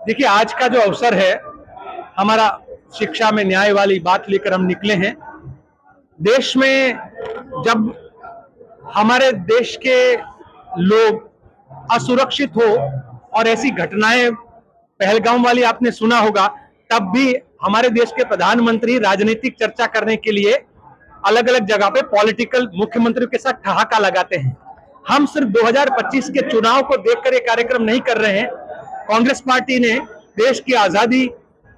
देखिए, आज का जो अवसर है हमारा शिक्षा में न्याय वाली बात लेकर हम निकले हैं। देश में जब हमारे देश के लोग असुरक्षित हो और ऐसी घटनाएं पहलगाम वाली आपने सुना होगा, तब भी हमारे देश के प्रधानमंत्री राजनीतिक चर्चा करने के लिए अलग अलग जगह पे पॉलिटिकल मुख्यमंत्रियों के साथ ठहाका लगाते हैं। हम सिर्फ 2025 के चुनाव को देखकर ये कार्यक्रम नहीं कर रहे हैं। कांग्रेस पार्टी ने देश की आजादी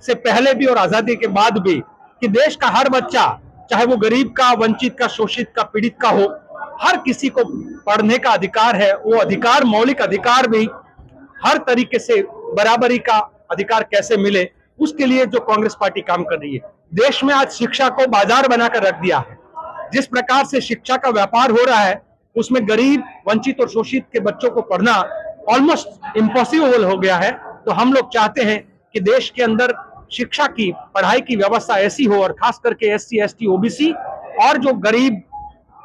से पहले भी और आजादी के बाद भी कि देश का हर बच्चा, चाहे वो गरीब का, वंचित का, शोषित का, पीड़ित का हो, हर किसी को पढ़ने का अधिकार है। वो अधिकार, मौलिक अधिकार भी हर तरीके से बराबरी का अधिकार कैसे मिले, उसके लिए जो कांग्रेस पार्टी काम कर रही है। देश में आज शिक्षा को बाजार बनाकर रख दिया है। जिस प्रकार से शिक्षा का व्यापार हो रहा है, उसमें गरीब, वंचित और शोषित के बच्चों को पढ़ना ऑलमोस्ट इम्पॉसिबल हो गया है। तो हम लोग चाहते हैं कि देश के अंदर शिक्षा की, पढ़ाई की व्यवस्था ऐसी हो, और खास करके SC, ST, OBC और जो गरीब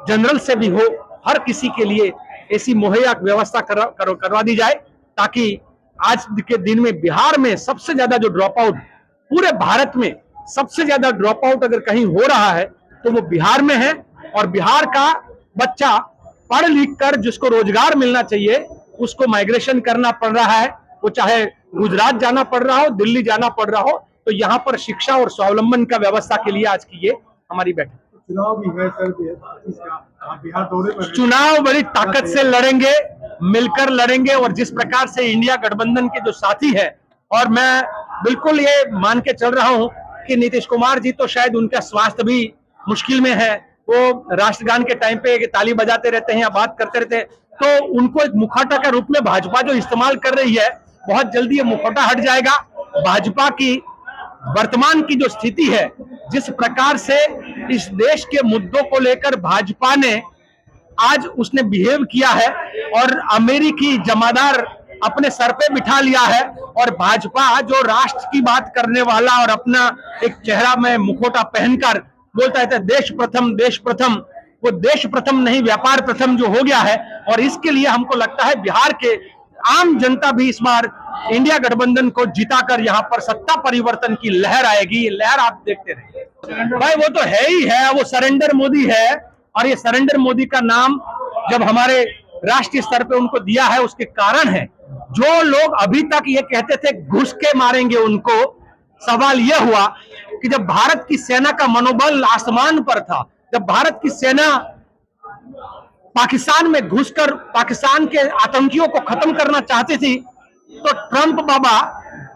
जनरल से भी हो, हर किसी के लिए ऐसी मुहैया व्यवस्था करवा दी जाए, ताकि आज के दिन में बिहार में सबसे ज्यादा जो ड्रॉप आउट, पूरे भारत में सबसे ज्यादा ड्रॉप आउट अगर कहीं हो रहा है तो वो बिहार में है। और बिहार का बच्चा पढ़ लिख कर जिसको रोजगार मिलना चाहिए, उसको माइग्रेशन करना पड़ रहा है। वो चाहे गुजरात जाना पड़ रहा हो, दिल्ली जाना पड़ रहा हो। तो यहाँ पर शिक्षा और स्वावलंबन का व्यवस्था के लिए आज की ये हमारी बैठक। चुनाव भी है सर, बिहार दौरे पर चुनाव बड़ी ताकत से लड़ेंगे, मिलकर लड़ेंगे। और जिस प्रकार से इंडिया गठबंधन के जो साथी है, और मैं बिल्कुल ये मान के चल रहा हूं कि नीतीश कुमार जी तो शायद उनका स्वास्थ्य भी मुश्किल में है। वो राष्ट्रगान के टाइम पे ताली बजाते रहते हैं या बात करते रहते हैं, तो उनको एक मुखौटा के रूप में भाजपा जो इस्तेमाल कर रही है, बहुत जल्दी ये मुखौटा हट जाएगा। भाजपा की वर्तमान की जो स्थिति है, जिस प्रकार से इस देश के मुद्दों को लेकर भाजपा ने आज उसने बिहेव किया है, और अमेरिकी जमादार अपने सर पे बिठा लिया है, और भाजपा जो राष्ट्र की बात करने वाला और अपना एक चेहरा में मुखौटा पहनकर बोलता है देश प्रथम, देश प्रथम, वो देश प्रथम नहीं, व्यापार प्रथम जो हो गया है। और इसके लिए हमको लगता है बिहार के आम जनता भी इस बार इंडिया गठबंधन को जिताकर यहाँ पर सत्ता परिवर्तन की लहर आएगी। ये लहर आप देखते रहिए भाई, वो तो है ही है, वो सरेंडर मोदी है। और ये सरेंडर मोदी का नाम जब हमारे राष्ट्रीय स्तर पे उनको दिया है, उसके कारण है जो लोग अभी तक ये कहते थे घुस के मारेंगे उनको, सवाल यह हुआ कि जब भारत की सेना का मनोबल आसमान पर था, जब भारत की सेना पाकिस्तान में घुसकर पाकिस्तान के आतंकियों को खत्म करना चाहती थी, तो ट्रंप बाबा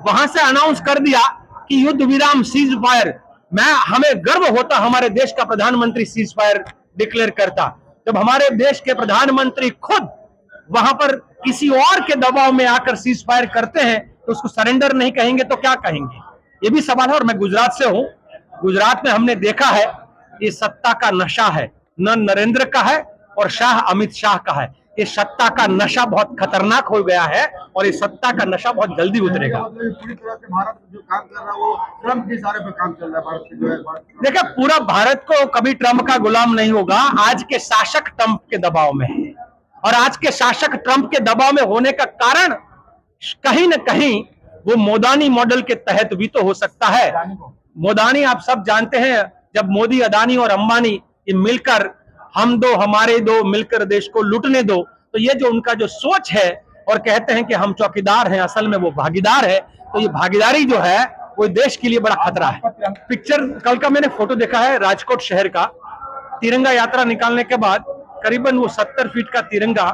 वहां से अनाउंस कर दिया कि युद्ध विराम, सीज फायर। हमें गर्व होता हमारे देश का प्रधानमंत्री सीज फायर डिक्लेयर करता। जब हमारे देश के प्रधानमंत्री खुद वहां पर किसी और के दबाव में आकर सीज फायर करते हैं, तो उसको सरेंडर नहीं कहेंगे तो क्या कहेंगे? ये भी सवाल है। और मैं गुजरात से हूं, गुजरात में हमने देखा है ये सत्ता का नशा है, न नरेंद्र का है और शाह अमित शाह का है। ये सत्ता का नशा बहुत खतरनाक हो गया है, और ये सत्ता का नशा बहुत जल्दी उतरेगा। पूरी तरह से भारत जो काम कर रहा है वो ट्रम्प के इशारे पे काम चल रहा है। भारत के जो है, देखिए, पूरा भारत को कभी ट्रंप का गुलाम नहीं होगा। आज के शासक ट्रंप के दबाव में है, और आज के शासक ट्रंप के दबाव में होने का कारण कहीं न कहीं वो मोदानी मॉडल के तहत भी तो हो सकता है। मोदानी आप सब जानते हैं, जब मोदी, अदानी और अंबानी ये मिलकर हम दो हमारे दो, मिलकर देश को लूटने दो, तो ये जो उनका जो सोच है, और कहते हैं कि हम चौकीदार हैं, असल में वो भागीदार है। तो ये भागीदारी जो है वो देश के लिए बड़ा खतरा है। पिक्चर कल का मैंने फोटो देखा है राजकोट शहर का, तिरंगा यात्रा निकालने के बाद करीबन वो 70 फीट का तिरंगा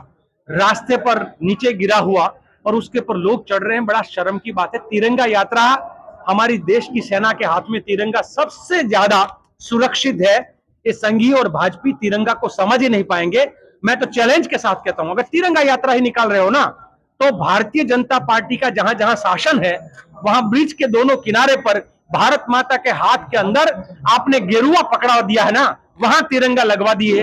रास्ते पर नीचे गिरा हुआ, और उसके ऊपर लोग चढ़ रहे हैं। बड़ा शर्म की बात है। तिरंगा यात्रा, हमारी देश की सेना के हाथ में तिरंगा सबसे ज्यादा सुरक्षित है। ये संघीय और भाजपी तिरंगा को समझ ही नहीं पाएंगे। मैं तो चैलेंज के साथ कहता हूं, अगर तिरंगा यात्रा ही निकाल रहे हो ना, तो भारतीय जनता पार्टी का जहां जहां शासन है, वहां ब्रिज के दोनों किनारे पर भारत माता के हाथ के अंदर आपने गेरुआ पकड़ा दिया है ना, वहां तिरंगा लगवा दिए।